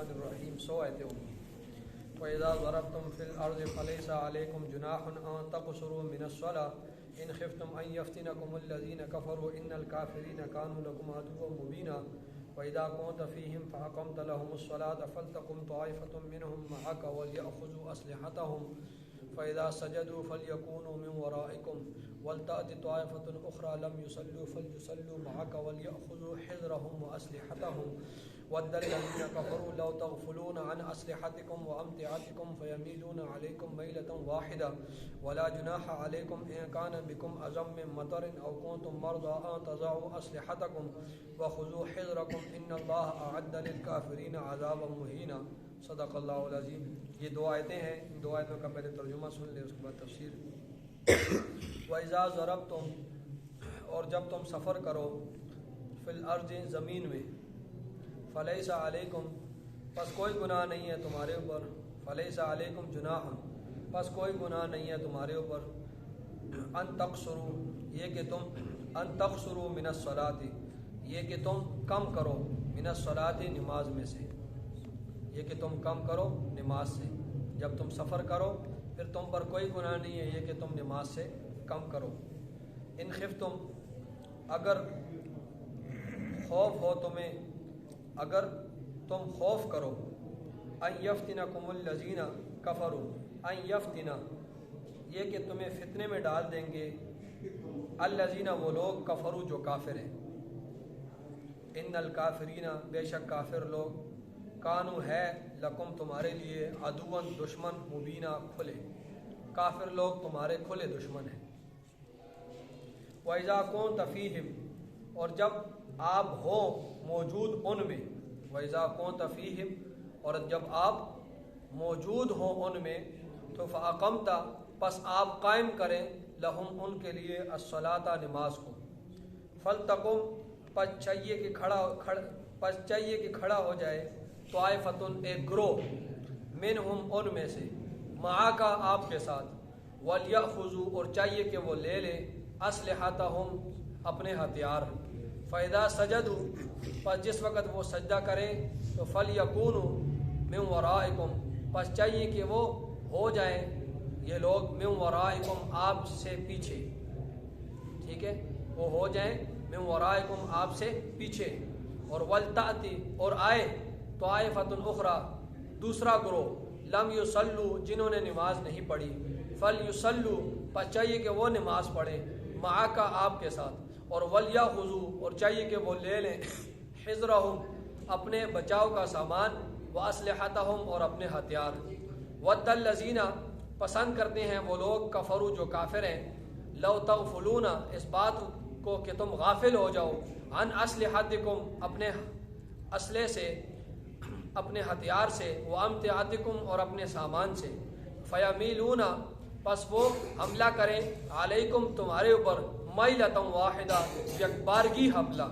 الرحمن الرحیم 100 آیتیں ہوں گی. وَإِذَا ضَرَبْتُمْ فِي الْأَرْضِ فَلَيْسَ عَلَيْكُمْ جُنَاحٌ أَن تَقْصُرُوا مِنَ الصَّلَاةِ إِنْ خِفْتُمْ أَن يَفْتِنَكُمُ الَّذِينَ كَفَرُوا إِنَّ الْكَافِرِينَ كَانُوا لَكُمْ عَدُوًّا مُّبِينًا. وَإِذَا كُنتَ فِيهِمْ فَأَقَمْتَ لَهُمُ الصَّلَاةَ فَلْتَقُمْ طَائِفَةٌ مِّنْهُمْ مَعَكَ وَلْيَأْخُذُوا أَسْلِحَتَهُمْ فَإِذَا سَجَدُوا فَلْيَكُونُوا مِنْ وَرَائِكُمْ وَلْتَأْتِ طَائِفَةٌ أُخْرَى لَمْ يُصَلُّوا فَلْيُصَلُّوا مَعَكَ وَلْيَأْخُذُوا حِذْرَهُمْ وَأَسْلِحَتَهُمْ وَدَّ الَّذِينَ كَفَرُوا لَوْ تَغْفُلُونَ عَنْ أَسْلِحَتِكُمْ وَأَمْتِعَتِكُمْ فَيَمِيلُونَ عَلَيْكُمْ مَيْلَةً وَاحِدَةً وَلَا جُنَاحَ عَلَيْكُمْ إِن كَانَ بِكُمْ أَذًى مِّن مَطَرٍ أَوْ كُنتُم مَّرْضَىٰ أَن تَضَعُوا أَسْلِحَتَكُمْ وَخُذُوا حِذْرَكُمْ إِنَّ اللَّهَ أَعَدَّ لِلْكَافِرِينَ عَذَابًا مُّهِينًا. صدق اللہ العظیم. یہ 2 آیتیں ہیں. ان 2 آیتوں کا پہلے ترجمہ سن لیں، اس کے بعد تفسیر. وَإِذَا ضَرَبْتُمْ، اور جب تم سفر کرو، فِي الْأَرْضِ، زمین میں، فَلَيْسَ عَلَيْكُمْ، پس کوئی گناہ نہیں ہے تمہارے اوپر، فَلَيْسَ عَلَيْكُمْ جُنَاحٌ، پس کوئی گناہ نہیں ہے تمہارے اوپر، ان تقصروا، یہ کہ تم، ان تقصروا من الصلاۃ، یہ کہ تم کم کرو، من الصلاۃ، نماز میں سے، یہ کہ تم کم کرو نماز سے. جب تم سفر کرو پھر تم پر کوئی گناہ نہیں ہے یہ کہ تم نماز سے کم کرو. ان خفتم، اگر خوف ہو تمہیں، اگر تم خوف کرو، ان یفتنکم الذین کفروا، ان یفتنا، یہ کہ تمہیں فتنے میں ڈال دیں گے، الذین، وہ لوگ، کفروا، جو کافر ہیں. ان الکافرین، بے شک کافر لوگ، کانو، ہے، لکم، تمہارے لیے، عدوًا، دشمن، مبینہ، کھلے، کافر لوگ تمہارے کھلے دشمن ہیں. وَإِذَا كُنتَ فِيهِمْ، اور جب آپ ہو موجود ان میں، وَإِذَا كُنتَ فِيهِمْ، اور جب آپ موجود ہوں ان میں، تو فَأَقَمْتَ، پس آپ قائم کریں، لہم، ان کے لیے، الصلاۃ، نماز کو، فَلْتَقُمْ، پس چاہیے کہ کھڑا ہو جائے، طائفتن، ایک گروہ، منہم، ان میں سے، معاک، آپ کے ساتھ، ولیأخذوا، اور چاہیے کہ وہ لے لیں، اسلحتہم، اپنے ہتھیار. فَإِذَا سَجَدُوا، پس جس وقت وہ سجدہ کریں، تو فَلْيَكُونُوا مِن وَرَائِكُمْ، پس چاہیے کہ وہ ہو جائیں یہ لوگ، مِن وَرَائِكُمْ، آپ سے پیچھے. ٹھیک ہے، وہ ہو جائیں مِن وَرَائِكُمْ، آپ سے پیچھے. اور وَلْتَأْتِ، اور آئے، طَائِفَةٌ أُخْرَىٰ، دوسرا گروہ، لَمْ يُصَلُّوا، جنہوں نے نماز نہیں پڑھی، فَلْيُصَلُّوا، پس چاہیے کہ وہ نماز پڑھیں، مَعَکَ، آپ کے ساتھ. اور وَلْيَأْخُذُوا، اور چاہیے کہ وہ لے لیں، حِذْرَهُمْ، اپنے بچاؤ کا سامان، وَأَسْلِحَتَهُمْ، اور اپنے ہتھیار. وَدَّ الَّذِينَ، پسند کرتے ہیں وہ لوگ، کفروا، جو کافر ہیں، لَوْ تَغْفُلُونَ، اس بات کو کہ تم غافل ہو جاؤ، عن أَسْلِحَتِكُمْ، اپنے اسلحے سے، اپنے ہتھیار سے، وَأَمْتِعَتِكُمْ، اور اپنے سامان سے، فَيَمِيلُونَ، پس وہ حملہ کریں، علیکم، تمہارے اوپر، مَيْلَةً وَاحِدَةً، یک بارگی حملہ.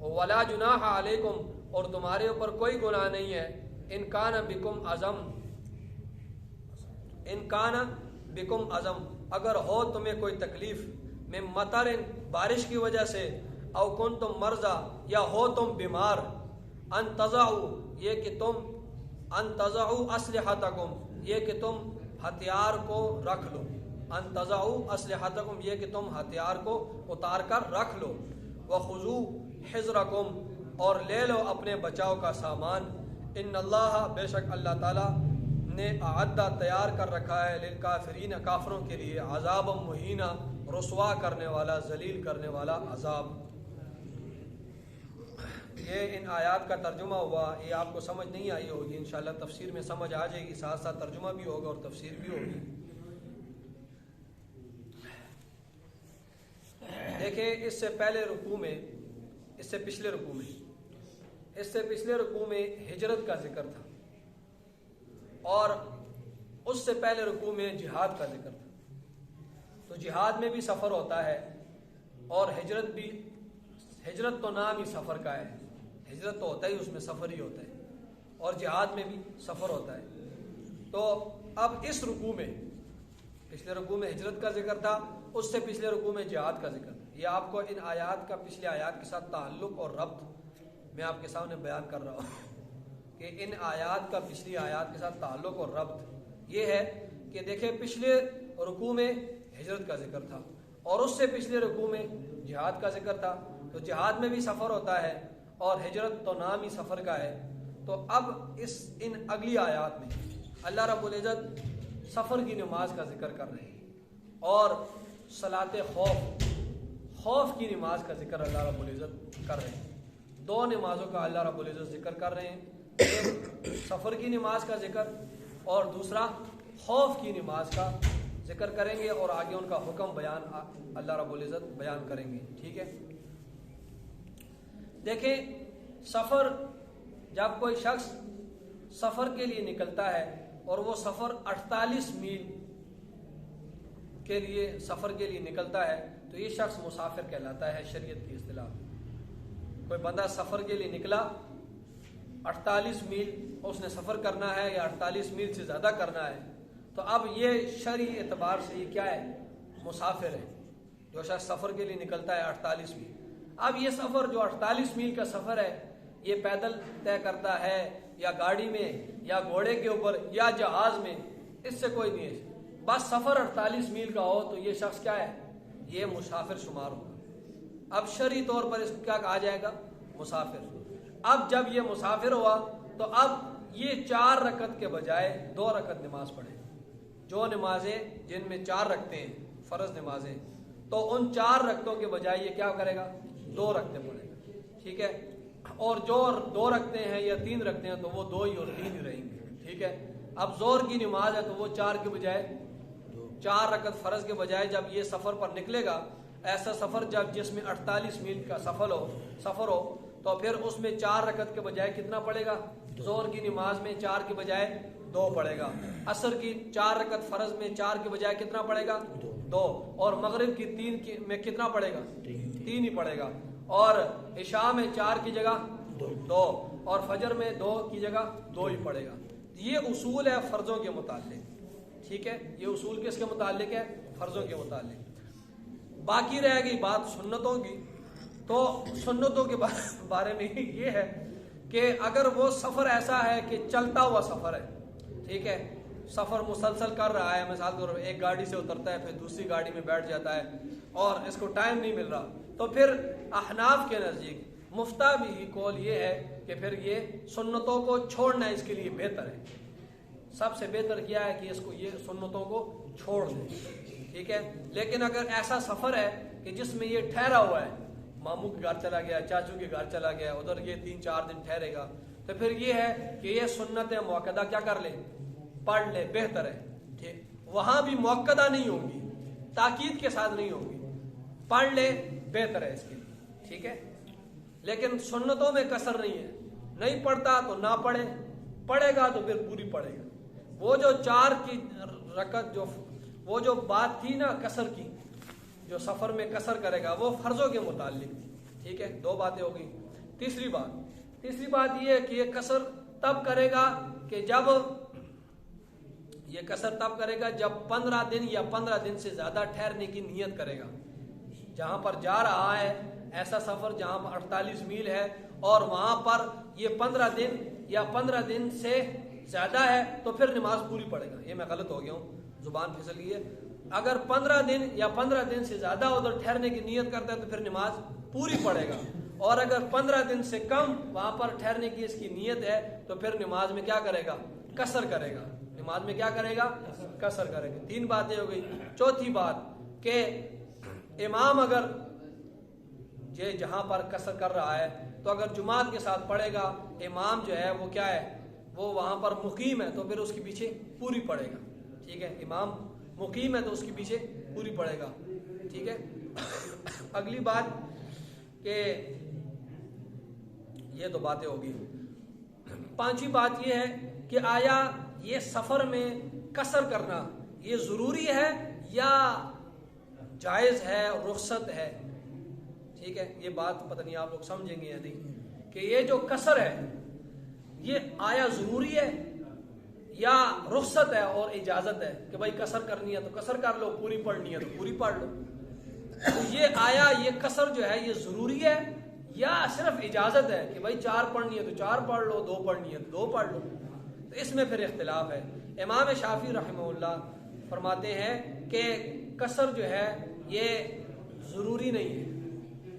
وَلَا جُنَاحَ عَلَيْكُمْ، اور تمہارے اوپر کوئی گناہ نہیں ہے، إِن كَانَ بِكُمْ عَزَمٌ، إِن كَانَ بِكُمْ عَزَمٌ، اگر ہو تمہیں کوئی تکلیف، مِن مَطَرٍ، بارش کی وجہ سے، أَوْ كُنتُم مَرْضَىٰ، یا ہو تم بیمار، ان تضعوا، یہ کہ تم، ان تضعوا اسلحتکم، یہ کہ تم ہتھیار کو رکھ لو، ان تضعوا اسلحتکم، یہ کہ تم ہتھیار کو اتار کر رکھ لو، وخذوا حذرکم، اور لے لو اپنے بچاؤ کا سامان. ان اللہ، بے شک اللہ تعالیٰ نے، اعدہ، تیار کر رکھا ہے، للکافرین، کافروں کے لیے، عذاب مہینہ، رسوا کرنے والا، ذلیل کرنے والا عذاب. یہ ان آیات کا ترجمہ ہوا. یہ آپ کو سمجھ نہیں آئی ہوگی، انشاءاللہ تفسیر میں سمجھ آ جائے گی، ساتھ ساتھ ترجمہ بھی ہوگا اور تفسیر بھی ہوگی. دیکھیں، اس سے پہلے رکوع میں، اس سے پچھلے رکوع میں، اس سے پچھلے رکوع میں ہجرت کا ذکر تھا، اور اس سے پہلے رکوع میں جہاد کا ذکر تھا. تو جہاد میں بھی سفر ہوتا ہے، اور ہجرت بھی، ہجرت تو نام ہی سفر کا ہے، ہجرت تو ہوتا ہی، اس میں سفر ہی ہوتا ہے، اور جہاد میں بھی سفر ہوتا ہے. تو اب اس رکوع میں، پچھلے رکوع میں ہجرت کا ذکر تھا، اس سے پچھلے رکوع میں جہاد کا ذکر تھا. یہ آپ کو ان آیات کا پچھلے آیات کے ساتھ تعلق اور ربط میں آپ کے سامنے بیان کر رہا ہوں. کہ ان آیات کا پچھلی آیات کے ساتھ تعلق اور ربط یہ ہے کہ دیکھیں پچھلے رکوع میں ہجرت کا ذکر تھا اور اس سے پچھلے رکوع میں جہاد کا ذکر تھا. تو جہاد میں بھی سفر ہوتا ہے اور ہجرت تو نام ہی سفر کا ہے. تو اب ان اگلی آیات میں اللہ رب العزت سفر کی نماز کا ذکر کر رہے ہیں اور صلاۃ خوف کی نماز کا ذکر اللہ رب العزت کر رہے ہیں. دو نمازوں کا اللہ رب العزت ذکر کر رہے ہیں، ایک سفر کی نماز کا ذکر اور دوسرا خوف کی نماز کا ذکر کریں گے اور آگے ان کا حکم بیان اللہ رب العزت بیان کریں گے. ٹھیک ہے، دیکھیں سفر، جب کوئی شخص سفر کے لیے نکلتا ہے اور وہ سفر 48 میل کے لیے سفر کے لیے نکلتا ہے تو یہ شخص مسافر کہلاتا ہے شریعت کی اصطلاح. کوئی بندہ سفر کے لیے نکلا 48 میل اس نے سفر کرنا ہے یا 48 میل سے زیادہ کرنا ہے تو اب یہ شرعی اعتبار سے یہ کیا ہے؟ مسافر ہے. جو شخص سفر کے لیے نکلتا ہے 48 میل، اب یہ سفر جو 48 میل کا سفر ہے یہ پیدل طے کرتا ہے یا گاڑی میں یا گھوڑے کے اوپر یا جہاز میں، اس سے کوئی نہیں ہے. بس سفر 48 میل کا ہو تو یہ شخص کیا ہے؟ یہ مسافر شمار ہوگا. اب شرعی طور پر اس کو کیا کہا جائے گا؟ مسافر. اب جب یہ مسافر ہوا تو اب یہ 4 رکعت کے بجائے 2 رکعت نماز پڑھے. جو نمازیں جن میں 4 رکعتیں ہیں فرض نمازیں، تو ان 4 رکعتوں کے بجائے یہ کیا کرے گا؟ 2 رکعتیں پڑھے گا. ٹھیک ہے، اور جو 2 رکعتیں ہیں یا 3 رکعتیں ہیں تو وہ 2 ہی اور 3 ہی رہیں گے. ٹھیک ہے، اب ظہر کی نماز ہے تو وہ 4 کے بجائے 4 رکعت فرض کے بجائے جب یہ سفر پر نکلے گا، ایسا سفر جس میں 48 میل کا سفر ہو تو پھر اس میں 4 رکعت کے بجائے کتنا پڑے گا؟ ظہر کی نماز میں 4 کے بجائے 2 پڑے گا. عصر کی 4 رکعت فرض میں 4 کے بجائے کتنا پڑے گا؟ 2. اور مغرب کی 3 میں کتنا پڑے گا؟ 3 ہی پڑے گا. اور عشاء میں 4 کی جگہ 2 اور فجر میں 2 کی جگہ 2 ہی پڑے گا. یہ اصول ہے فرضوں کے متعلق. ٹھیک ہے، یہ اصول کس کے متعلق ہے؟ فرضوں کے متعلق. باقی رہ گئی بات سنتوں کی، تو سنتوں کے بارے میں یہ ہے کہ اگر وہ سفر ایسا ہے کہ چلتا ہوا سفر ہے، ٹھیک ہے، سفر مسلسل کر رہا ہے، مثال کے طور پر ایک گاڑی سے اترتا ہے پھر دوسری گاڑی میں بیٹھ جاتا ہے اور اس کو ٹائم نہیں مل رہا، تو پھر احناف کے نزدیک مفتہ بھی قول یہ ہے کہ پھر یہ سنتوں کو چھوڑنا اس کے لیے بہتر ہے. سب سے بہتر کیا ہے کہ اس کو یہ سنتوں کو چھوڑ دیں. ٹھیک ہے، لیکن اگر ایسا سفر ہے کہ جس میں یہ ٹھہرا ہوا ہے، ماموں کے گھر چلا گیا، چاچو کے گھر چلا گیا، ادھر یہ 3-4 دن ٹھہرے گا، تو پھر یہ ہے کہ یہ سنت موقدہ کیا کر لے؟ پڑھ لے، بہتر ہے. ٹھیک، وہاں بھی موقدہ نہیں ہوگی، تاکید کے ساتھ نہیں ہوگی، پڑھ لے بہتر ہے اس کے لیے. ٹھیک ہے، لیکن سنتوں میں کسر نہیں ہے. نہیں پڑھتا تو نہ پڑھے، پڑھے گا تو پھر پوری پڑھے گا. وہ جو 4 کی رکعت وہ جو بات تھی نا کسر کی، جو سفر میں کسر کرے گا وہ فرضوں کے متعلق تھی. ٹھیک ہے، 2 باتیں ہو گئی. تیسری بات یہ ہے کہ یہ کسر تب کرے گا کہ جب 15 دن یا 15 دن سے زیادہ ٹھہرنے کی نیت کرے گا. جہاں پر جا رہا ہے ایسا سفر جہاں پر 48 میل ہے اور وہاں پر یہ 15 دن یا 15 دن سے زیادہ ہے تو پھر نماز پوری پڑے گا. یہ میں غلط ہو گیا ہوں، زبان پھسل گئی ہے. اگر 15 دن یا 15 دن سے زیادہ ادھر ٹھہرنے کی نیت کرتا ہے تو پھر نماز پوری پڑے گا. اور اگر 15 دن سے کم وہاں پر ٹھہرنے کی اس کی نیت ہے تو پھر نماز میں کیا کرے گا؟ کسر کرے گا. نماز میں کیا کرے گا؟ کسر کرے گا. 3 باتیں ہو گئی. چوتھی بات کہ امام اگر جہاں پر کسر کر رہا ہے تو اگر جماعت کے ساتھ پڑھے گا، امام جو ہے وہ کیا ہے؟ وہ وہاں پر مقیم ہے تو پھر اس کے پیچھے پوری پڑے گا. ٹھیک ہے، امام مقیم ہے تو اس کے پیچھے پوری پڑے گا. ٹھیک ہے، اگلی بات کہ یہ 2 باتیں ہوگی. 5ویں بات یہ ہے کہ آیا یہ سفر میں کسر کرنا یہ ضروری ہے یا جائز ہے، رخصت ہے؟ ٹھیک ہے، یہ بات پتہ نہیں آپ لوگ سمجھیں گے یا نہیں کہ یہ جو کسر ہے یہ آیا ضروری ہے یا رخصت ہے اور اجازت ہے کہ بھائی کسر کرنی ہے تو کسر کر لو، پوری پڑھنی ہے تو پوری پڑھ لو. تو یہ آیا یہ کسر جو ہے یہ ضروری ہے یا صرف اجازت ہے کہ بھائی 4 پڑھنی ہے تو 4 پڑھ لو، 2 پڑھنی ہے تو 2 پڑھ لو. تو اس میں پھر اختلاف ہے. امام شافعی رحمہ اللہ فرماتے ہیں کہ قصر جو ہے یہ ضروری نہیں ہے.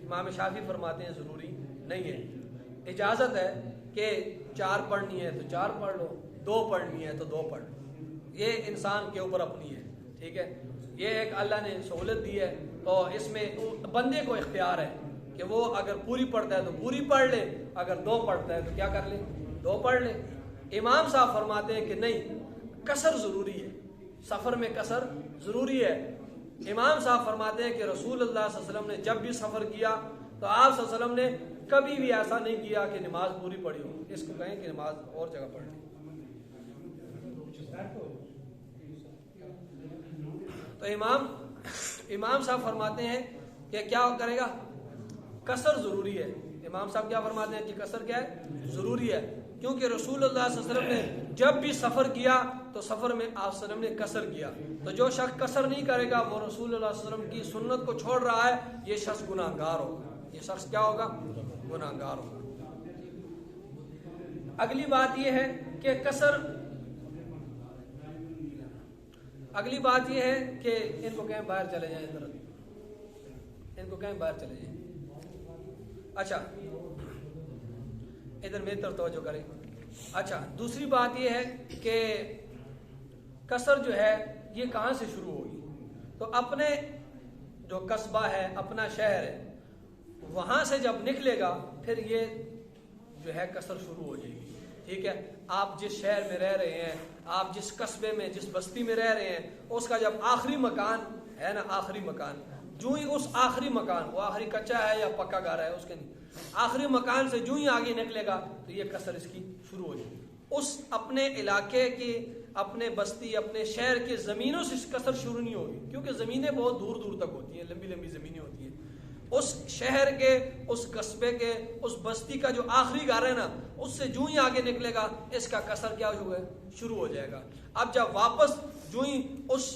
امام شافعی فرماتے ہیں ضروری نہیں ہے، اجازت ہے کہ 4 پڑھنی ہے تو 4 پڑھ لو، 2 پڑھنی ہے تو 2 پڑھ لو. یہ انسان کے اوپر اپنی ہے. ٹھیک ہے، یہ ایک اللہ نے سہولت دی ہے. تو اس میں بندے کو اختیار ہے کہ وہ اگر پوری پڑھتا ہے تو پوری پڑھ لے، اگر 2 پڑھتا ہے تو کیا کر لے، 2 پڑھ لے. امام صاحب فرماتے ہیں کہ نہیں، قصر ضروری ہے، سفر میں قصر ضروری ہے. امام صاحب فرماتے ہیں کہ رسول اللہ صلی اللہ علیہ وسلم نے جب بھی سفر کیا تو آپ صلی اللہ علیہ وسلم نے کبھی بھی ایسا نہیں کیا کہ نماز پوری پڑھی ہو. اس کو کہیں کہ نماز اور جگہ پڑھ لیں. تو امام صاحب فرماتے ہیں کہ کیا کرے گا، قصر ضروری ہے. امام صاحب کیا فرماتے ہیں کہ قصر کیا ہے، ضروری ہے، کیونکہ رسول اللہ صلی اللہ علیہ وسلم نے جب بھی سفر کیا تو سفر میں آپ صلی اللہ علیہ وسلم نے قصر کیا. تو جو شخص قصر نہیں کرے گا وہ رسول اللہ صلی اللہ علیہ وسلم کی سنت کو چھوڑ رہا ہے، یہ شخص گناہگار ہوگا. یہ شخص کیا ہوگا، گناہگار ہوگا. اگلی بات یہ ہے کہ اگلی بات یہ ہے کہ ان کو کہیں باہر چلے جائیں، ان کو کہیں باہر چلے جائیں. اچھا ادھر میری طرف توجہ کریں. اچھا دوسری بات یہ ہے کہ قصر جو ہے یہ کہاں سے شروع ہوگی. تو اپنے جو قصبہ ہے، اپنا شہر ہے، وہاں سے جب نکلے گا پھر یہ جو ہے قصر شروع ہو جائے گی. ٹھیک ہے، آپ جس شہر میں رہ رہے ہیں، آپ جس قصبے میں جس بستی میں رہ رہے ہیں، اس کا جب آخری مکان ہے نا، آخری مکان، جو ہی اس آخری مکان، وہ آخری کچا ہے یا پکا گھر ہے اس کے نہیں، آخری مکان سے جو ہی آگے نکلے گا تو یہ قصر اس کی شروع ہو جائے گی. اس اپنے علاقے کی، اپنے بستی، اپنے شہر کے زمینوں سے قصر شروع نہیں ہوگی، کیونکہ زمینیں بہت دور دور تک ہوتی ہیں، لمبی لمبی زمینیں ہوتی ہیں. اس شہر کے، اس قصبے کے، اس بستی کا جو آخری گھر ہے نا، اس سے جو ہی آگے نکلے گا اس کا قصر کیا ہوا ہے، شروع ہو جائے گا. اب جب واپس جو ہی اس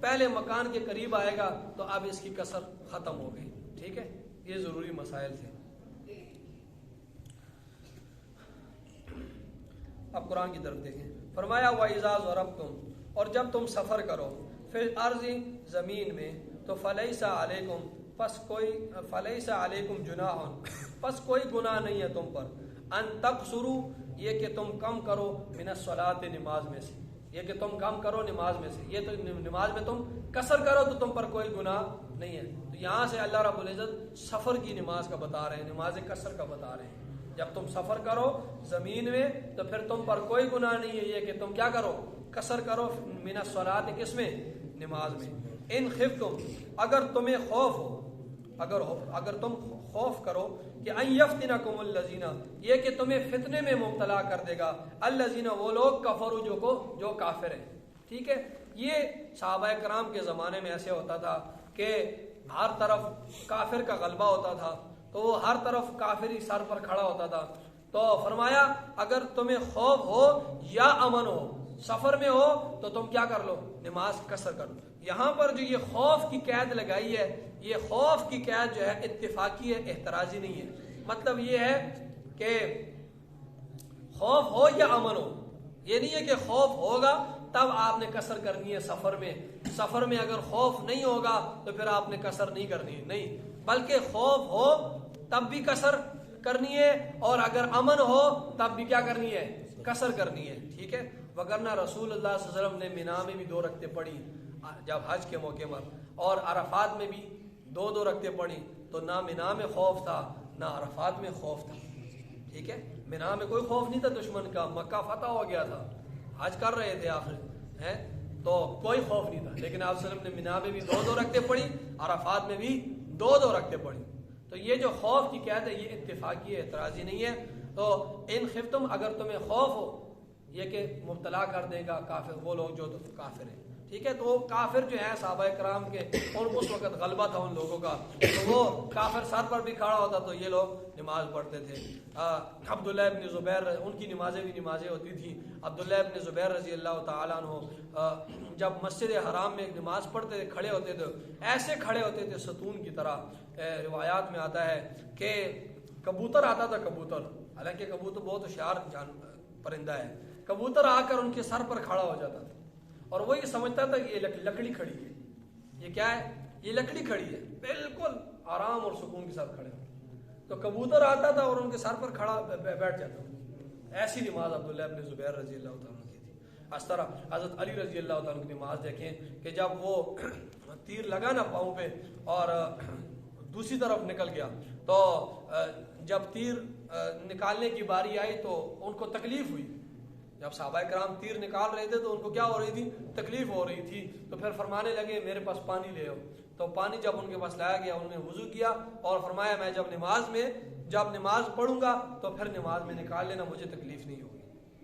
پہلے مکان کے قریب آئے گا تو اب اس کی قصر ختم ہو گئی. ٹھیک ہے، یہ ضروری مسائل تھے. اب قرآن کی طرف دیکھیں. فرمایا وَإِذَا ضَرَبْتُمْ، اور جب تم سفر کرو، فِي الْأَرْضِ، زمین میں، تو فَلَيْسَ عَلَيْكُمْ، فَلَيْسَ عَلَيْكُمْ جُنَاحٌ، پس کوئی گناہ نہیں ہے تم پر، ان تقصروا، یہ کہ تم کم کرو، من الصلاۃ، نماز میں سے، یہ کہ تم کم کرو نماز میں سے، یہ تو نماز میں تم قصر کرو تو تم پر کوئی گناہ نہیں ہے. تو یہاں سے اللہ رب العزت سفر کی نماز کا بتا رہے ہیں، نماز قصر کا بتا رہے ہیں. جب تم سفر کرو زمین میں تو پھر تم پر کوئی گناہ نہیں ہے یہ کہ تم کیا کرو، قصر کرو، من الصلاۃ، کس میں، نماز میں. ان خفتم، اگر تمہیں خوف ہو، اگر تم خوف کرو کہ ان یفتنکم الذین، یہ کہ تمہیں فتنے میں مبتلا کر دے گا، الذین، وہ لوگ، کفروا، جو کافر ہیں. ٹھیک ہے، یہ صحابہ کرام کے زمانے میں ایسے ہوتا تھا کہ ہر طرف کافر کا غلبہ ہوتا تھا، تو وہ ہر طرف کافری سر پر کھڑا ہوتا تھا. تو فرمایا اگر تمہیں خوف ہو یا امن ہو، سفر میں ہو تو تم کیا کر لو، نماز قصر کر لو. یہاں پر جو یہ خوف کی قید لگائی ہے، یہ خوف کی قید جو ہے اتفاقی ہے، احتراجی نہیں ہے. مطلب یہ ہے کہ خوف ہو یا امن ہو، یہ نہیں ہے کہ خوف ہوگا تب آپ نے قصر کرنی ہے سفر میں، سفر میں اگر خوف نہیں ہوگا تو پھر آپ نے قصر نہیں کرنی ہے، نہیں، بلکہ خوف ہو تب بھی قصر کرنی ہے، اور اگر امن ہو تب بھی کیا کرنی ہے، قصر کرنی ہے. ٹھیک ہے، وگرنہ رسول اللہ صلی اللہ علیہ وسلم نے مینا میں بھی 2 رکعتیں پڑھی جب حج کے موقع پر، اور عرفات میں بھی 2 رکعتیں پڑھی. تو نہ مینا میں خوف تھا نہ عرفات میں خوف تھا. ٹھیک ہے، مینا میں کوئی خوف نہیں تھا دشمن کا، مکہ فتح ہو گیا تھا، حج کر رہے تھے آخر ہیں، تو کوئی خوف نہیں تھا. لیکن آپ صلی اللہ علیہ وسلم نے مینا میں بھی 2 رکعتیں پڑھی، عرفات میں بھی 2 رکعتیں پڑھی. تو یہ جو خوف کی قید ہے یہ اتفاقی ہے، اعتراضی نہیں ہے. تو ان خفتم، اگر تمہیں خوف ہو یہ کہ مبتلا کر دے گا کافر، وہ لوگ جو کافر ہیں. ٹھیک ہے، تو وہ کافر جو ہیں صحابہ کرام کے، اور اس وقت غلبہ تھا ان لوگوں کا، تو وہ کافر سر پر بھی کھڑا ہوتا تو یہ لوگ نماز پڑھتے تھے. عبداللہ ابن زبیر، ان کی نمازیں بھی نمازیں ہوتی تھیں. عبداللہ ابن زبیر رضی اللہ تعالیٰ عنہ جب مسجد حرام میں نماز پڑھتے تھے، کھڑے ہوتے تھے، ایسے کھڑے ہوتے تھے ستون کی طرح. روایات میں آتا ہے کہ کبوتر آتا تھا کبوتر، حالانکہ کبوتر بہت ہوشیار پرندہ ہے، کبوتر آ کر ان کے سر پر کھڑا ہو جاتا تھا اور وہ یہ سمجھتا تھا کہ یہ لکڑی کھڑی ہے، یہ کیا ہے، یہ لکڑی کھڑی ہے، بالکل آرام اور سکون کے ساتھ کھڑے ہو. تو کبوتر آتا تھا اور ان کے سر پر کھڑا بیٹھ جاتا تھا. ایسی نماز عبداللہ ابن زبیر رضی اللہ تعالیٰ عنہ کی تھی. اس طرح حضرت علی رضی اللہ تعالیٰ عنہ کی نماز دیکھیں کہ جب وہ تیر لگا نا پاؤں پہ اور دوسری طرف نکل گیا، تو جب تیر نکالنے کی باری آئی تو ان کو تکلیف ہوئی. جب صحابہ کرام تیر نکال رہے تھے تو ان کو کیا ہو رہی تھی، تکلیف ہو رہی تھی. تو پھر فرمانے لگے میرے پاس پانی لے آؤ. تو پانی جب ان کے پاس لایا گیا، انہوں نے وضو کیا اور فرمایا میں جب نماز پڑھوں گا تو پھر نماز میں نکال لینا، مجھے تکلیف نہیں ہوگی.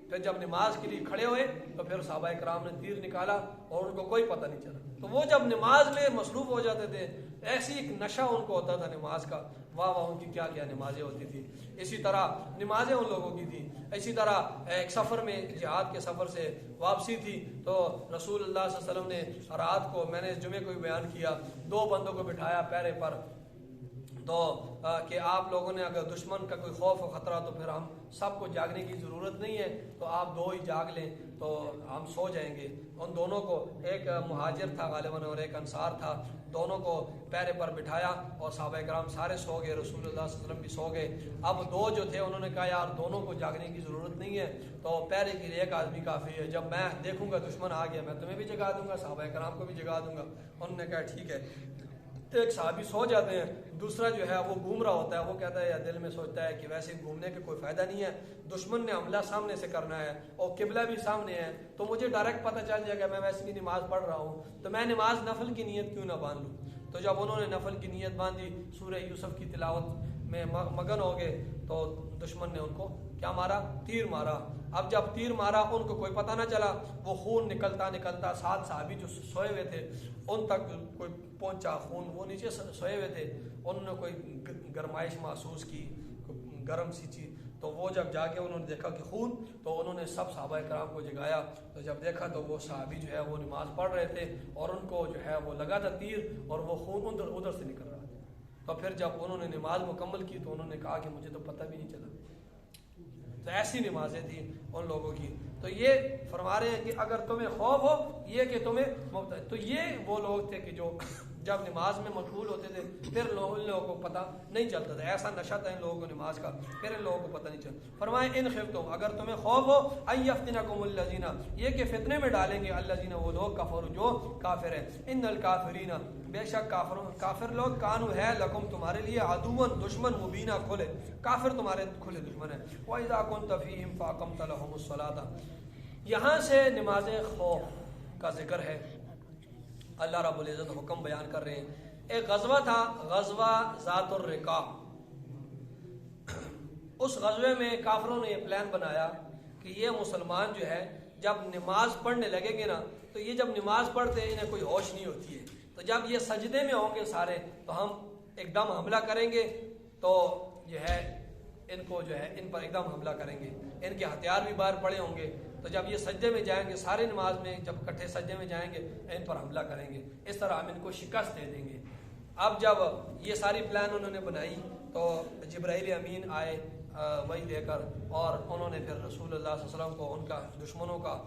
پھر جب نماز کے لیے کھڑے ہوئے تو پھر صحابہ کرام نے تیر نکالا اور ان کو کوئی پتہ نہیں چلا. تو وہ جب نماز میں مصروف ہو جاتے تھے، ایسی ایک نشہ ان کو ہوتا تھا نماز کا، واہ واہ ان کی کیا کیا نمازیں ہوتی تھی. اسی طرح نمازیں ان لوگوں کی تھی. اسی طرح ایک سفر میں، جہاد کے سفر سے واپسی تھی، تو رسول اللہ صلی اللہ علیہ وسلم نے رات کو، میں نے جمعے کو بھی بیان کیا، 2 بندوں کو بٹھایا پیرے پر، تو کہ آپ لوگوں نے اگر دشمن کا کوئی خوف و خطرہ تو پھر ہم سب کو جاگنے کی ضرورت نہیں ہے، تو آپ 2 ہی جاگ لیں تو ہم سو جائیں گے. ان دونوں کو، ایک مہاجر تھا غالباً اور ایک انصار تھا، دونوں کو پیرے پر بٹھایا اور صحابہ کرام سارے سو گئے، رسول اللہ صلی اللہ علیہ وسلم بھی سو گئے. اب 2 جو تھے انہوں نے کہا یار دونوں کو جاگنے کی ضرورت نہیں ہے، تو پیرے کے لیے ایک آدمی کافی ہے، جب میں دیکھوں گا دشمن آ گیا میں تمہیں بھی جگا دوں گا، صحابہ کرام کو بھی جگا دوں گا. انہوں نے کہا ٹھیک ہے. تو ایک صحابی سو جاتے ہیں، دوسرا جو ہے وہ گھوم رہا ہوتا ہے، وہ کہتا ہے یا دل میں سوچتا ہے کہ ویسے گھومنے کا کوئی فائدہ نہیں ہے، دشمن نے حملہ سامنے سے کرنا ہے اور قبلہ بھی سامنے ہے، تو مجھے ڈائریکٹ پتہ چل جائے گا میں ویسے بھی نماز پڑھ رہا ہوں، تو میں نماز نفل کی نیت کیوں نہ باندھ لوں. تو جب انہوں نے نفل کی نیت باندھی، سورہ یوسف کی تلاوت میں مگن ہو گئے، تو دشمن نے ان کو کیا مارا، تیر مارا. اب جب تیر مارا ان کو کوئی پتہ نہ چلا، وہ خون نکلتا نکلتا 7 صحابی جو سوئے ہوئے تھے ان تک کوئی پہنچا خون، وہ نیچے سوئے ہوئے تھے، انہوں نے کوئی گرمائش محسوس کی، گرم سی چیز، تو وہ جب جا کے انہوں نے دیکھا کہ خون، تو انہوں نے سب صحابہ کرام کو جگایا. تو جب دیکھا تو وہ صحابی جو ہے وہ نماز پڑھ رہے تھے اور ان کو جو ہے وہ لگا تھا تیر اور وہ خون ادھر سے نکل رہا تھا. تو پھر جب انہوں نے نماز مکمل کی تو انہوں نے کہا کہ مجھے تو پتہ بھی نہیں چلا. تو ایسی نمازیں تھیں ان لوگوں کی. تو یہ فرما رہے ہیں کہ اگر تمہیں خوف ہو یہ کہ تمہیں، تو یہ وہ لوگ تھے کہ جو جب نماز میں مشغول ہوتے تھے پھر ان لوگوں کو پتہ نہیں چلتا تھا، ایسا نشہ تھا ان لوگوں کو نماز کا، پھر ان لوگوں کو پتہ نہیں چلتا. فرمائے ان خفتم، اگر تمہیں خوف ہو، ان یفتنکم الذین، یہ کہ فتنے میں ڈالیں گے، الذین وہ لوگ، کفروا جو کافر ہیں، ان الکافرین بے شک کافر لوگ، کانو ہے لکم تمہارے لیے، عدوًا دشمن، مبینہ کھلے، کافر تمہارے کھلے دشمن ہیں. وَإِذَا كُنْتَ فِيهِمْ فَأَقَمْتَ لَهُمُ الصَّلَاةَ، یہاں سے نماز خوف کا ذکر ہے. اللہ رب العزت حکم بیان کر رہے ہیں. ایک غزوہ تھا، غزوہ ذات الرقاع. اس غزوے میں کافروں نے یہ پلان بنایا کہ یہ مسلمان جو ہے جب نماز پڑھنے لگیں گے نا، تو یہ جب نماز پڑھتے ہیں انہیں کوئی ہوش نہیں ہوتی ہے، تو جب یہ سجدے میں ہوں گے سارے تو ہم ایک دم حملہ کریں گے، تو جو ہے ان کو جو ہے ان پر ایک دم حملہ کریں گے، ان کے ہتھیار بھی باہر پڑے ہوں گے. تو جب یہ سجدے میں جائیں گے، سارے نماز میں جب اکٹھے سجدے میں جائیں گے ان پر حملہ کریں گے، اس طرح ہم ان کو شکست دے دیں گے. اب جب یہ ساری پلان انہوں نے بنائی تو جبرائیل امین آئے وہی لے کر، اور انہوں نے پھر رسول اللہ صلی اللہ علیہ وسلم کو ان کا دشمنوں کا،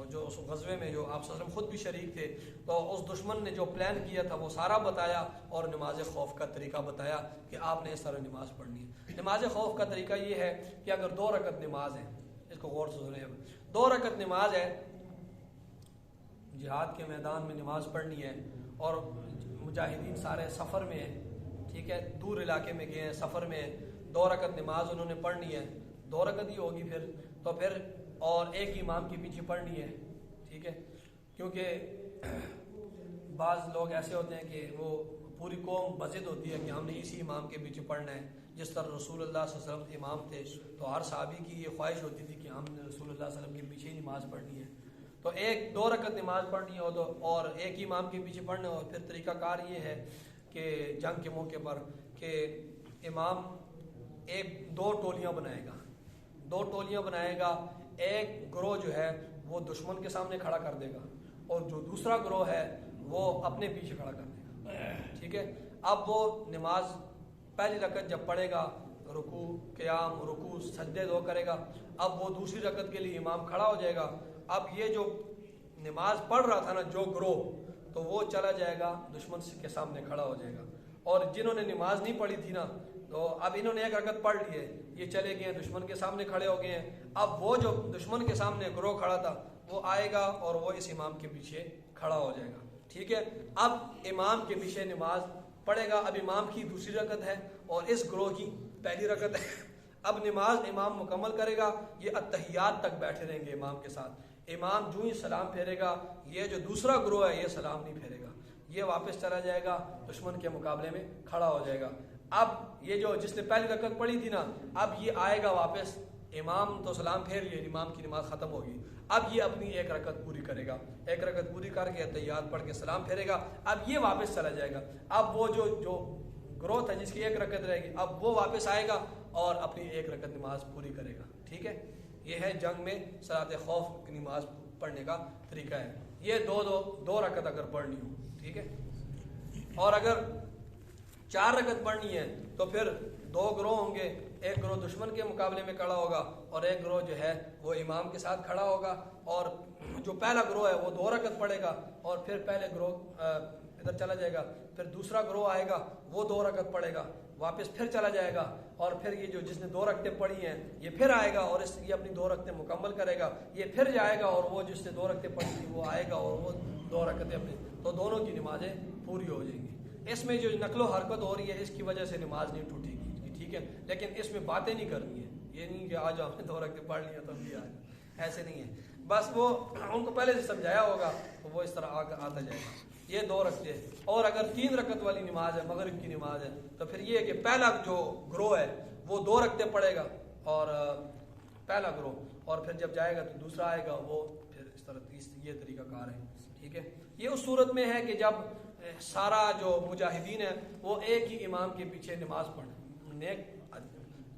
جو اس غزوے میں جو آپ صلی اللہ علیہ وسلم خود بھی شریک تھے، تو اس دشمن نے جو پلان کیا تھا وہ سارا بتایا اور نماز خوف کا طریقہ بتایا کہ آپ نے اس طرح نماز پڑھنی ہے. نماز خوف کا طریقہ یہ ہے کہ اگر 2 رکعت نماز ہے، اس کو غور سے سنیں، 2 رکعت نماز ہے، جہاد کے میدان میں نماز پڑھنی ہے اور مجاہدین سارے سفر میں ہیں، ٹھیک ہے، دور علاقے میں گئے ہیں، سفر میں ہیں، 2 رکعت نماز انہوں نے پڑھنی ہے، 2 رکعت ہی ہوگی پھر، تو پھر اور ایک امام کے پیچھے پڑھنی ہے، ٹھیک ہے. کیونکہ بعض لوگ ایسے ہوتے ہیں کہ وہ پوری قوم بضد ہوتی ہے کہ ہم نے اسی امام کے پیچھے پڑھنا ہے، جس طرح رسول اللہ صلی اللہ علیہ وسلم امام تھے تو ہر صحابی کی یہ خواہش ہوتی تھی کہ ہم نے رسول اللہ صلی اللہ علیہ وسلم کے پیچھے ہی نماز پڑھنی ہے. تو 2 رکعت نماز پڑھنی ہو تو اور ایک امام کے پیچھے پڑھنا ہو. پھر طریقہ کار یہ ہے کہ جنگ کے موقع پر کہ امام 2 ٹولیاں بنائے گا، 2 ٹولیاں بنائے گا، ایک گروہ جو ہے وہ دشمن کے سامنے کھڑا کر دے گا اور جو دوسرا گروہ ہے وہ اپنے پیچھے کھڑا کر دے گا، ٹھیک ہے. اب وہ نماز پہلی رکعت جب پڑھے گا رکوع قیام رکوع سجدے دو کرے گا. اب وہ دوسری رکعت کے لیے امام کھڑا ہو جائے گا. اب یہ جو نماز پڑھ رہا تھا نا جو گروہ, تو وہ چلا جائے گا دشمن کے سامنے کھڑا ہو جائے گا. اور جنہوں نے نماز نہیں پڑھی تھی نا, تو اب انہوں نے ایک رکعت پڑھ لی ہے, یہ چلے گئے ہیں دشمن کے سامنے کھڑے ہو گئے ہیں. اب وہ جو دشمن کے سامنے گروہ کھڑا تھا وہ آئے گا اور وہ اس امام کے پیچھے کھڑا ہو جائے گا. ٹھیک ہے, اب امام کے پیچھے نماز پڑھے گا. اب امام کی دوسری رکعت ہے اور اس گروہ کی پہلی رکعت ہے. اب نماز امام مکمل کرے گا, یہ اتحیات تک بیٹھے رہیں گے امام کے ساتھ. امام جو ہی سلام پھیرے گا, یہ جو دوسرا گروہ ہے یہ سلام نہیں پھیرے گا, یہ واپس چلا جائے گا دشمن کے مقابلے میں کھڑا ہو جائے گا. اب یہ جو جس نے پہلی رکعت پڑھی تھی نا, اب یہ آئے گا واپس. امام تو سلام پھیر لیے, امام کی نماز ختم ہوگی. اب یہ اپنی ایک رکعت پوری کرے گا, ایک رکعت پوری کر کے تحیات پڑھ کے سلام پھیرے گا. اب یہ واپس چلا جائے گا. اب وہ جو گروہ تھا جس کی ایک رکعت رہے گی, اب وہ واپس آئے گا اور اپنی ایک رکعت نماز پوری کرے گا. ٹھیک ہے, یہ ہے جنگ میں صلاۃ خوف کی نماز پڑھنے کا طریقہ ہے. یہ دو رکعت اگر پڑھنی ہو. ٹھیک ہے, اور اگر 4 رکعت پڑھنی ہے تو پھر 2 گروہ ہوں گے. ایک گروہ دشمن کے مقابلے میں کھڑا ہوگا اور ایک گروہ جو ہے وہ امام کے ساتھ کھڑا ہوگا. اور جو پہلا گروہ ہے وہ 2 رکعت پڑھے گا اور پھر پہلے گروہ ادھر چلا جائے گا. پھر دوسرا گروہ آئے گا, وہ 2 رکعت پڑھے گا, واپس پھر چلا جائے گا. اور پھر یہ جو جس نے 2 رکعتیں پڑھی ہیں یہ پھر آئے گا اور یہ اپنی 2 رکعتیں مکمل کرے گا. یہ پھر جائے گا اور وہ جس نے 2 رکعتیں پڑھی تھی وہ آئے گا اور وہ 2 رکعتیں اپنی, تو دونوں کی نمازیں پوری ہو جائیں گی. اس میں جو نقل و حرکت ہو رہی ہے اس کی وجہ سے نماز نہیں ٹوٹے گی. ٹھیک ہے, لیکن اس میں باتیں نہیں کرنی ہے. یہ نہیں کہ آج آپ نے 2 رکعتیں پڑھ لی تو بھی آئے, ایسے نہیں ہے. بس وہ ان کو پہلے سے سمجھایا ہوگا تو وہ اس طرح آتا جائے گا. یہ 2 رکعتیں. اور اگر 3 رکعت والی نماز ہے, مغرب کی نماز ہے, تو پھر یہ ہے کہ پہلا جو گروہ ہے وہ 2 رکعتیں پڑھے گا اور پہلا گروہ, اور پھر جب جائے گا تو دوسرا آئے گا وہ پھر اس طرح. یہ طریقہ کار ہے. ٹھیک ہے, یہ اس صورت میں ہے کہ جب سارا جو مجاہدین ہے وہ ایک ہی امام کے پیچھے نماز پڑھیں.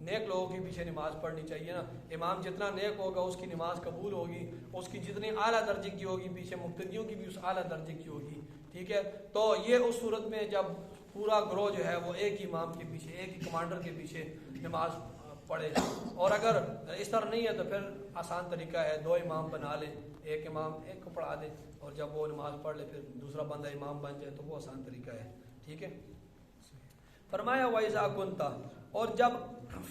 نیک لوگوں کے پیچھے نماز پڑھنی چاہیے نا. امام جتنا نیک ہوگا اس کی نماز قبول ہوگی, اس کی جتنی اعلیٰ درجے کی ہوگی پیچھے مقتدیوں کی بھی اس اعلیٰ درجے کی ہوگی. ٹھیک ہے, تو یہ اس صورت میں جب پورا گروہ جو ہے وہ ایک ہی امام کے پیچھے, ایک ہی کمانڈر کے پیچھے نماز پڑھے. اور اگر اس طرح نہیں ہے تو پھر آسان طریقہ ہے, 2 امام بنا لیں, ایک امام ایک کو پڑھا دے اور جب وہ نماز پڑھ لے پھر دوسرا بندہ امام بن جائے, تو وہ آسان طریقہ ہے. ٹھیک ہے, فرمایا وَإِذَا كُنْتَ, اور جب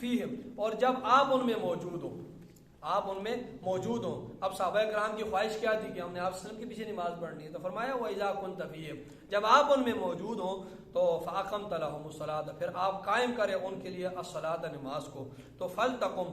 فیہم, اور جب آپ ان میں موجود ہوں, آپ ان میں موجود ہوں. اب صحابہ کرام کی خواہش کیا تھی کہ ہم نے آپ وسلم کے پیچھے نماز پڑھنی ہے, تو فرمایا وَإِذَا كُنْتَ فِيهِمْ, جب آپ ان میں موجود ہوں تو فَأَقَمْتَ لَهُمُ الصَّلَاةَ, پھر آپ قائم کریں ان کے لیے الصلاۃ نماز کو. تو فَلْتَقُمْ,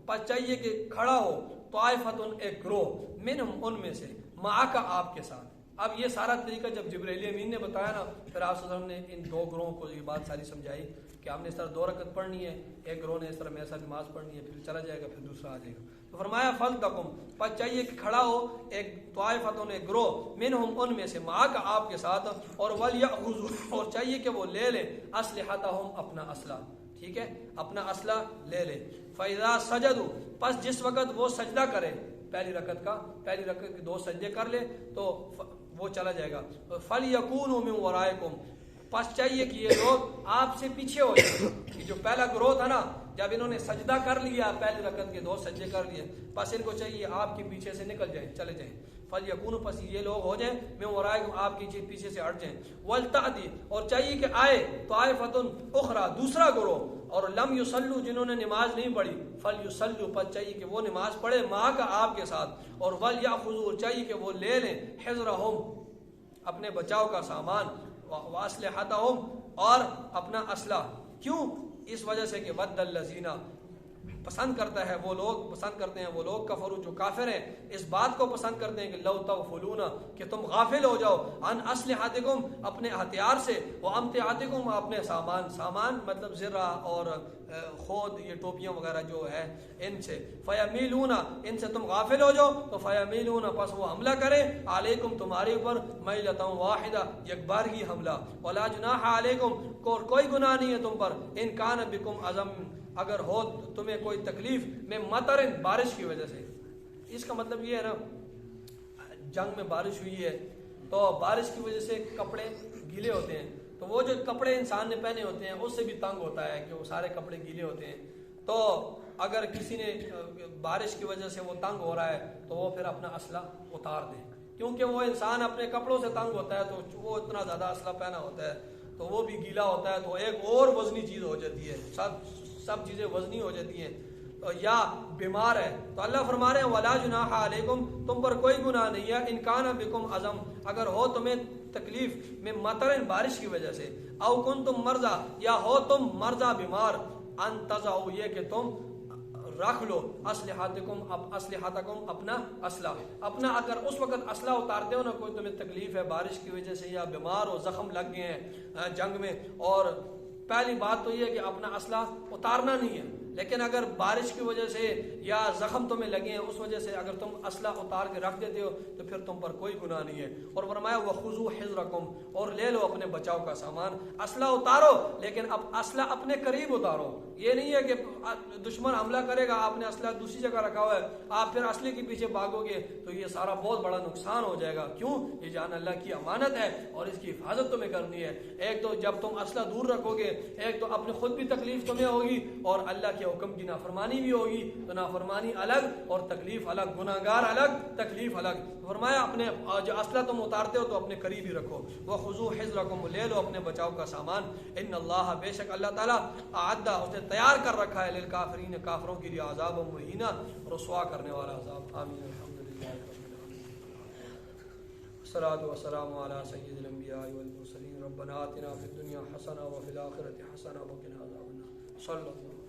پس چاہیے کہ کھڑا ہو طائفۃ, ایک گروہ, منہم, ان میں سے, معک, آپ کے ساتھ. اب یہ سارا طریقہ جب جبرائیل امین نے بتایا نا, پھر آپ صلی اللہ علیہ وسلم نے ان 2 گروہوں کو یہ بات ساری سمجھائی کہ ہم نے اس طرح 2 رکعت پڑھنی ہے, ایک گروہ نے اس طرح میرے ساتھ نماز پڑھنی ہے, پھر چلا جائے گا, پھر دوسرا آ جائے گا. تو فرمایا فَلْتَقُمْ, پس چاہیے کہ کھڑا ہو ایک طائفۃ, ایک گروہ, منہم, ان میں سے, معک, آپ کے ساتھ, اور وَلْيَأْخُذُوا, اور چاہیے کہ وہ لے لیں أَسْلِحَتَهُمْ, اپنا اسلحہ. ٹھیک ہے, اپنا اسلحہ لے لیں. فَإِذَا سَجَدُوا, پس جس وقت وہ سجدہ کرے, پہلی رکعت کے 2 سجدے کر لے تو وہ چلا جائے گا. فَلْيَكُونُوا مِنْ وَرَائِكُمْ, پس چاہیے کہ یہ لوگ آپ سے پیچھے ہو جائیں. کہ جو پہلا گروہ تھا نا, جب انہوں نے سجدہ کر لیا, پہلی رکعت کے 2 سجدے کر لیے, پس ان کو چاہیے آپ کے پیچھے سے نکل جائیں, چلے جائیں. فَلْيَكُونُوا, پس یہ لوگ ہو جائیں, مِنْ وَرَائِكُمْ, آپ کے پیچھے سے ہٹ جائیں. وَلْتَأْتِ, اور چاہیے کہ آئے طَائِفَةٌ أُخْرَى, دوسرا گروہ, اور لم یصلوا, جنہوں نے نماز نہیں پڑھی, فلیصلوا, پس چاہیے کہ وہ نماز پڑھے معک, آپ کے ساتھ, اور ولیأخذوا, چاہیے کہ وہ لے لیں حذرہم, اپنے بچاؤ کا سامان, واسلحتہم, اور اپنا اسلحہ. کیوں؟ اس وجہ سے کہ ود الذین, پسند کرتے ہیں وہ لوگ کفروا, جو کافر ہیں, اس بات کو پسند کرتے ہیں کہ لو تغفلون, کہ تم غافل ہو جاؤ, عن اسلحتکم, اپنے ہتھیار سے, وامتعتکم, اپنے سامان مطلب زرہ اور خود, یہ ٹوپیاں وغیرہ جو ہے ان سے, فیمیلون, ان سے تم غافل ہو جاؤ, تو فیمیلون, پس وہ حملہ کرے, علیکم, تمہارے اوپر, میلۃ واحدہ, یک بار ہی حملہ, ولا جناح علیکم, کوئی گناہ نہیں ہے تم پر, ان کان بکم عظم, اگر ہو تمہیں کوئی تکلیف, میں مطرن, بارش کی وجہ سے. اس کا مطلب یہ ہے نا, جنگ میں بارش ہوئی ہے تو بارش کی وجہ سے کپڑے گیلے ہوتے ہیں, تو وہ جو کپڑے انسان نے پہنے ہوتے ہیں اس سے بھی تنگ ہوتا ہے کہ وہ سارے کپڑے گیلے ہوتے ہیں. تو اگر کسی نے بارش کی وجہ سے وہ تنگ ہو رہا ہے تو وہ پھر اپنا اسلحہ اتار دے, کیونکہ وہ انسان اپنے کپڑوں سے تنگ ہوتا ہے تو وہ اتنا زیادہ اسلحہ پہنا ہوتا ہے تو وہ بھی گیلا ہوتا ہے تو ایک اور وزنی چیز ہو جاتی ہے, سب چیزیں وزنی ہو جاتی ہیں, یا بیمار ہے. تو اللہ فرما رہے ہیں ولا جناح علیکم, تم پر کوئی گناہ نہیں ہے, ان کان بکم عزم, اگر ہو تمہیں تکلیف میں مطرن بارش کی وجہ سے, او کنتم مرضی, یا ہو تم مرضی بیمار, ان تضعوا, یہ کہ تم رکھ لو اسلحتکم اپنا اسلحہ اپنا, اگر اس وقت اسلحہ اتارتے ہو نا, کوئی تمہیں تکلیف ہے بارش کی وجہ سے یا بیمار ہو, زخم لگ گئے ہیں جنگ میں, اور پہلی بات تو یہ کہ اپنا اسلحہ اتارنا نہیں ہے, لیکن اگر بارش کی وجہ سے یا زخم تمہیں لگے ہیں اس وجہ سے اگر تم اسلحہ اتار کے رکھ دیتے ہو تو پھر تم پر کوئی گناہ نہیں ہے. اور فرمایا وَخُذُوا حِذْرَكُمْ, اور لے لو اپنے بچاؤ کا سامان, اسلحہ اتارو لیکن اب اسلحہ اپنے قریب اتارو. یہ نہیں ہے کہ دشمن حملہ کرے گا, آپ نے اسلحہ دوسری جگہ رکھا ہوا ہے, آپ پھر اسلحے کے پیچھے بھاگو گے تو یہ سارا بہت بڑا نقصان ہو جائے گا. کیوں؟ یہ جان اللہ کی امانت ہے اور اس کی حفاظت تمہیں کرنی ہے. ایک تو جب تم اسلحہ دور رکھو گے, ایک تو اپنے خود بھی تکلیف تمہیں ہوگی اور اللہ کے حکم کی نافرمانی بھی ہوگی, تو نافرمانی الگ اور تکلیف الگ, گناہگار الگ تکلیف الگ. فرمایا اپنے جو اسلحہ تم اتارتے ہو تو اپنے قریب ہی رکھو. وَخُذُوا حِذْرَكُمْ, لے لو اپنے بچاؤ کا سامان. ان اللہ, بے شک اللہ تعالیٰ, اعد, اس نے تیار کر رکھا ہے, للکافرین, کافروں کے لیے, عذاب مہینہ, رسوا کرنے والا عذاب. آمین. الحمدللہ والصلاة والسلام على سید الانبیاء والمرسلین. ربنا آتنا فی الدنیا حسنہ وفی الآخرۃ حسنہ وقنا عذاب النار. صلی اللہ